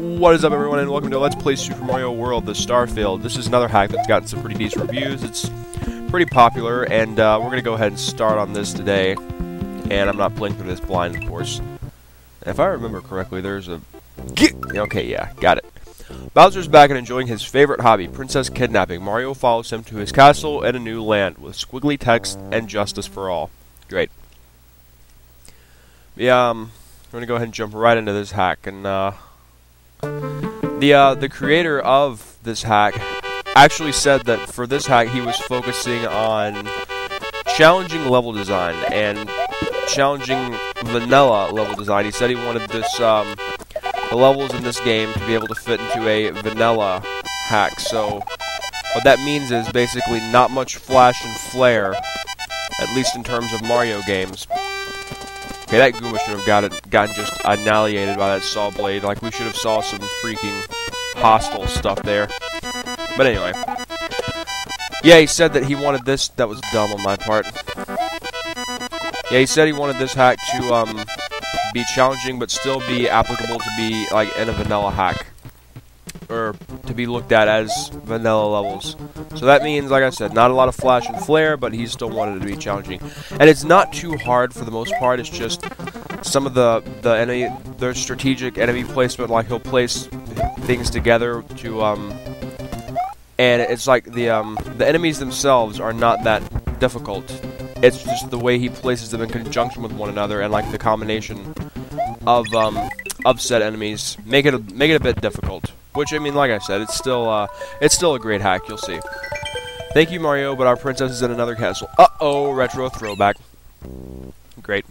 What is up, everyone, and welcome to Let's Play Super Mario World, the Starfield. This is another hack that's gotten some pretty decent reviews. It's pretty popular, and we're going to go ahead and start on this today. And I'm not playing through this blind, of course. If I remember correctly, there's a... Okay, yeah, got it. Bowser's back and enjoying his favorite hobby, princess kidnapping. Mario follows him to his castle in a new land, with squiggly text and justice for all. Great. Yeah, we're going to go ahead and jump right into this hack, and the creator of this hack actually said that for this hack he was focusing on challenging level design and challenging vanilla level design. He said he wanted this the levels in this game to be able to fit into a vanilla hack. So what that means is basically not much flash and flare, at least in terms of Mario games. Okay, that Goomba should have gotten just annihilated by that saw blade. Like, we should have saw some freaking hostile stuff there. But anyway. Yeah, he said that he wanted this. That was dumb on my part. Yeah, he said he wanted this hack to be challenging, but still be applicable to be, like, in a vanilla hack. Or to be looked at as vanilla levels. So that means, like I said, not a lot of flash and flare, but he still wanted it to be challenging. And it's not too hard for the most part. It's just some of the strategic enemy placement. Like, he'll place things together to and it's like the enemies themselves are not that difficult. It's just the way he places them in conjunction with one another, and like the combination of said enemies make it a bit difficult. Which, I mean, like I said, it's still a great hack. You'll see. Thank you, Mario, but our princess is in another castle. Uh-oh, retro throwback. Great.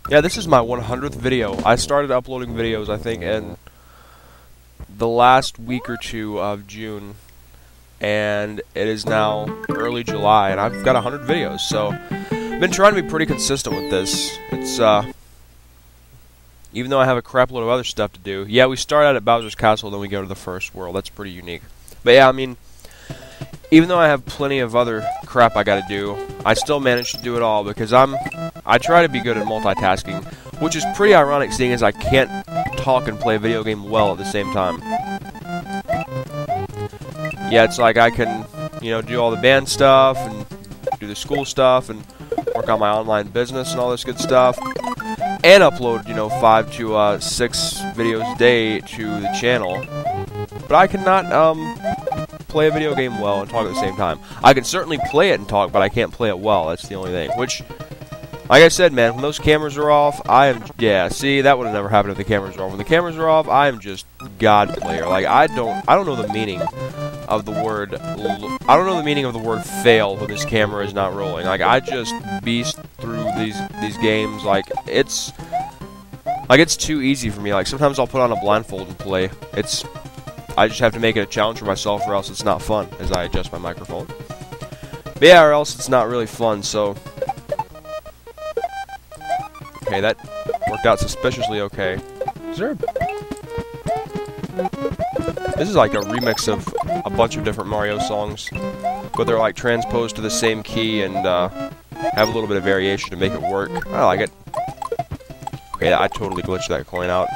Yeah, this is my 100th video. I started uploading videos, I think, in the last week or two of June, and it is now early July, and I've got 100 videos. So, I've been trying to be pretty consistent with this. It's even though I have a crap load of other stuff to do. Yeah, we start out at Bowser's Castle, then we go to the first world. That's pretty unique. But yeah, I mean, even though I have plenty of other crap I gotta do, I still manage to do it all because I try to be good at multitasking, which is pretty ironic seeing as I can't talk and play a video game well at the same time. Yeah, it's like I can, you know, do all the band stuff and do the school stuff and work on my online business and all this good stuff, and upload, you know, 5 to 6 videos a day to the channel. But I cannot play a video game well and talk at the same time. I can certainly play it and talk, but I can't play it well. That's the only thing. Which, like I said, man, when those cameras are off, yeah, see, that would have never happened if the cameras were off. When the cameras are off, I am just God player. Like, I don't know the meaning of the word, I don't know the meaning of the word fail when this camera is not rolling. Like, I just beast through these games. Like, it's too easy for me. Like, sometimes I'll put on a blindfold and play. I just have to make it a challenge for myself, or else it's not fun, as I adjust my microphone. But yeah, or else it's not really fun, so... Okay, that worked out suspiciously okay. Is there a... This is like a remix of a bunch of different Mario songs, but they're like transposed to the same key and have a little bit of variation to make it work. I like it. Okay, I totally glitched that coin out.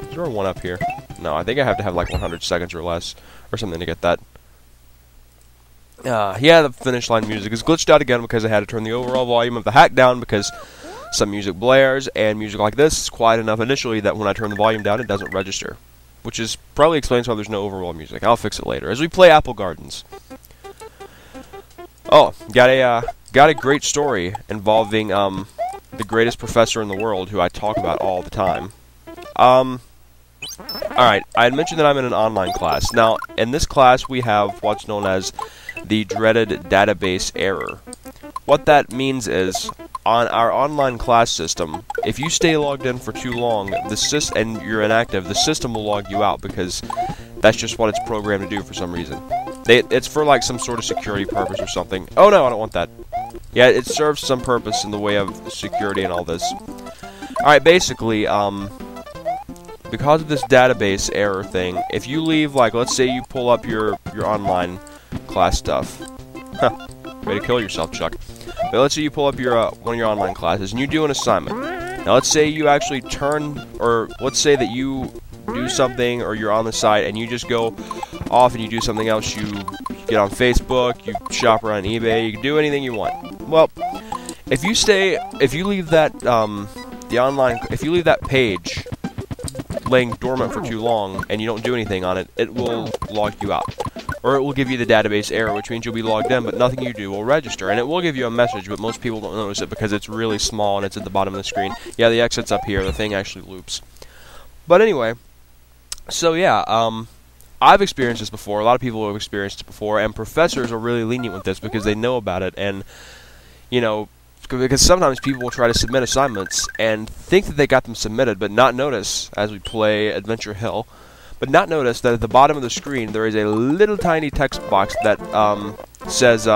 Is there a one up here? No, I think I have to have like 100 seconds or less, or something to get that. Yeah, the finish line music is glitched out again because I had to turn the overall volume of the hack down because some music blares, and music like this is quiet enough initially that when I turn the volume down, it doesn't register. Which is probably explains why there's no overall music. I'll fix it later as we play Apple Gardens. Oh, got a great story involving the greatest professor in the world who I talk about all the time. Alright, I had mentioned that I'm in an online class. Now, in this class we have what's known as the dreaded database error. What that means is, on our online class system, if you stay logged in for too long, and you're inactive, the system will log you out because that's just what it's programmed to do for some reason. It's for like some sort of security purpose or something. Oh no, I don't want that. Yeah, it serves some purpose in the way of security and all this. Alright, basically, because of this database error thing, if you leave, like, let's say you pull up your online class stuff. Huh. Way to kill yourself, Chuck. But let's say you pull up your one of your online classes and you do an assignment. Now let's say you actually let's say that you do do something, or you're on the site and you just go off and you do something else. You get on Facebook, you shop around eBay, you can do anything you want. Well, if you leave that if you leave that page laying dormant for too long and you don't do anything on it, it will log you out. Or it will give you the database error, which means you'll be logged in, but nothing you do will register. And it will give you a message, but most people don't notice it because it's really small and it's at the bottom of the screen. Yeah, the exit's up here. The thing actually loops. But anyway, so yeah, I've experienced this before. A lot of people have experienced it before, and professors are really lenient with this because they know about it. And, you know, because sometimes people will try to submit assignments and think that they got them submitted, but not notice, as we play Adventure Hill, but not notice that at the bottom of the screen there is a little tiny text box that says, you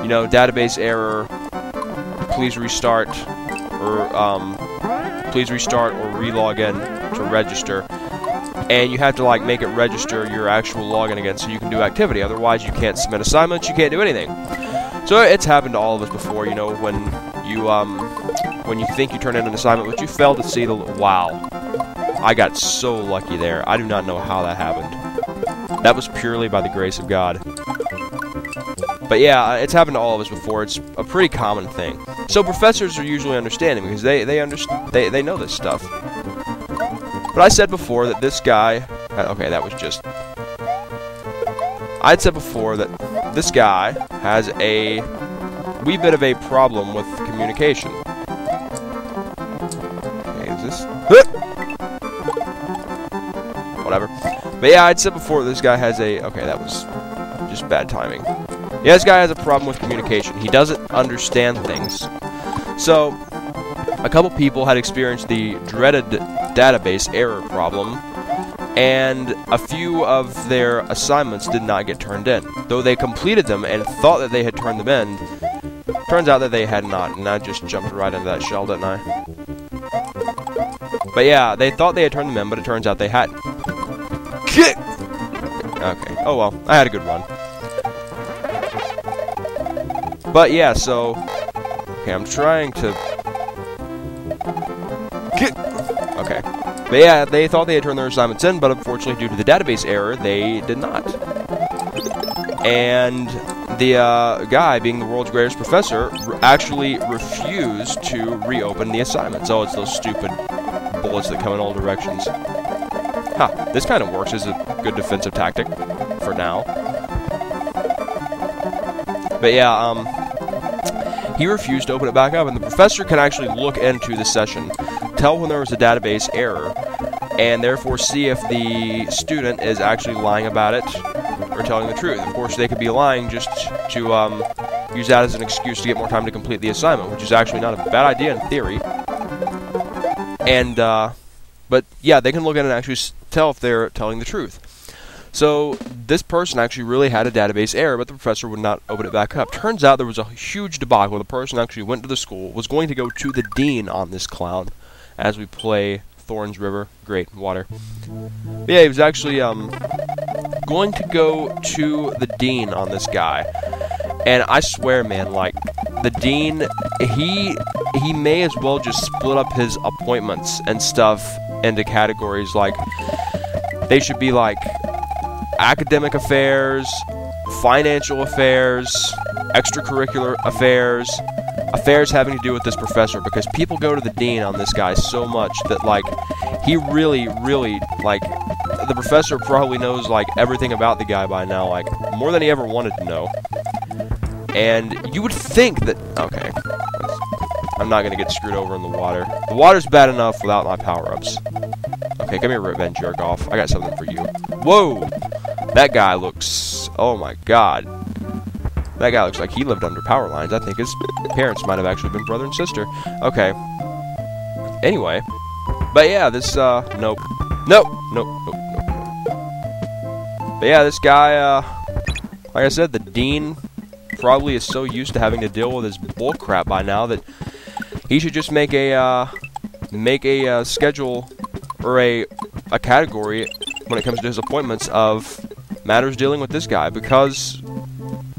know, database error, please restart, or re-log in to register. And you have to, like, make it register your actual login again so you can do activity. Otherwise, you can't submit assignments, you can't do anything. So it's happened to all of us before, you know, when you think you turn in an assignment, but you fail to see the... Wow. I got so lucky there. I do not know how that happened. That was purely by the grace of God. But yeah, it's happened to all of us before. It's a pretty common thing. So professors are usually understanding because they know this stuff. But I said before that this guy... Okay, that was just... I'd said before that this guy has a wee bit of a problem with communication. Okay, is this... Whatever. But yeah, I'd said before this guy has a... Okay, that was just bad timing. Yeah, this guy has a problem with communication. He doesn't understand things. So, a couple people had experienced the dreaded database error problem, and a few of their assignments did not get turned in. Though they completed them and thought that they had turned them in, turns out that they had not, and I just jumped right into that shell, didn't I? But yeah, they thought they had turned them in, but it turns out they hadn't. Okay, oh well, I had a good run. But yeah, so... Okay, I'm trying to... Okay. But yeah, they thought they had turned their assignments in, but unfortunately, due to the database error, they did not. And the guy, being the world's greatest professor, actually refused to reopen the assignments. Oh, it's those stupid bullets that come in all directions. Huh, this kind of works as a good defensive tactic, for now. But yeah, he refused to open it back up, and the professor can actually look into the session, tell when there was a database error, and therefore see if the student is actually lying about it or telling the truth. Of course, they could be lying just to use that as an excuse to get more time to complete the assignment, which is actually not a bad idea in theory. And, but yeah, they can look at it and actually tell if they're telling the truth. So, this person actually really had a database error, but the professor would not open it back up. Turns out there was a huge debacle. The person actually went to the school, was going to go to the dean on this clown, as we play Thorns River. Great, water. But yeah, he was actually going to go to the dean on this guy. And I swear, man, like, the dean, he may as well just split up his appointments and stuff into categories. Like, they should be like academic affairs, financial affairs, extracurricular affairs, affairs having to do with this professor, because people go to the dean on this guy so much that, like, he really, like, the professor probably knows, like, everything about the guy by now, like, more than he ever wanted to know. And you would think that... Okay. I'm not going to get screwed over in the water. The water's bad enough without my power-ups. Okay, come here, Ripman, jerk off. I got something for you. Whoa! That guy looks... Oh my god. That guy looks like he lived under power lines. I think his parents might have actually been brother and sister. Okay. Anyway. But yeah, this, Nope. But yeah, this guy, like I said, the dean probably is so used to having to deal with his bullcrap by now that he should just make a schedule or a category when it comes to his appointments of matters dealing with this guy, because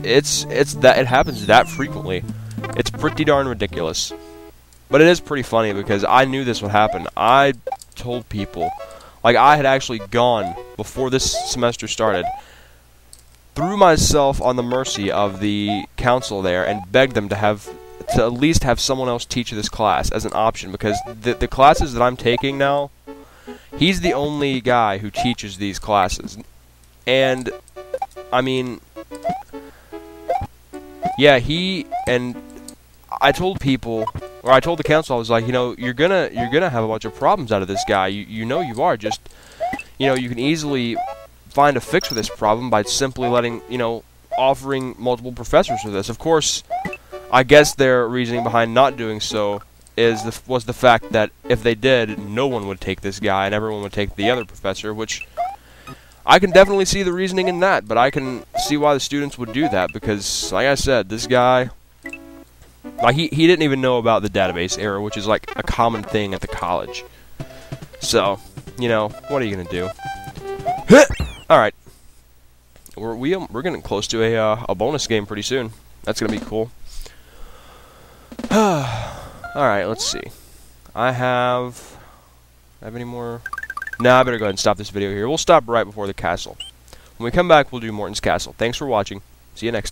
it happens that frequently. It's pretty darn ridiculous. But it is pretty funny because I knew this would happen. I told people, like I had actually gone before this semester started, threw myself on the mercy of the council there and begged them to at least have someone else teach this class as an option, because the classes that I'm taking now, he's the only guy who teaches these classes. And I mean, yeah, I told people, or I told the council, I was like, you know, you're gonna have a bunch of problems out of this guy. You know you are. Just, you know, you can easily find a fix for this problem by simply offering multiple professors for this. Of course, I guess their reasoning behind not doing so was the fact that if they did, no one would take this guy and everyone would take the other professor, which I can definitely see the reasoning in that, but I can see why the students would do that, because, like I said, this guy, like, he didn't even know about the database error, which is like a common thing at the college. So, you know, what are you gonna do? Alright. We're getting close to a bonus game pretty soon. That's gonna be cool. Alright, let's see. I have any more? Nah, I better go ahead and stop this video here. We'll stop right before the castle. When we come back, we'll do Morton's Castle. Thanks for watching. See you next time.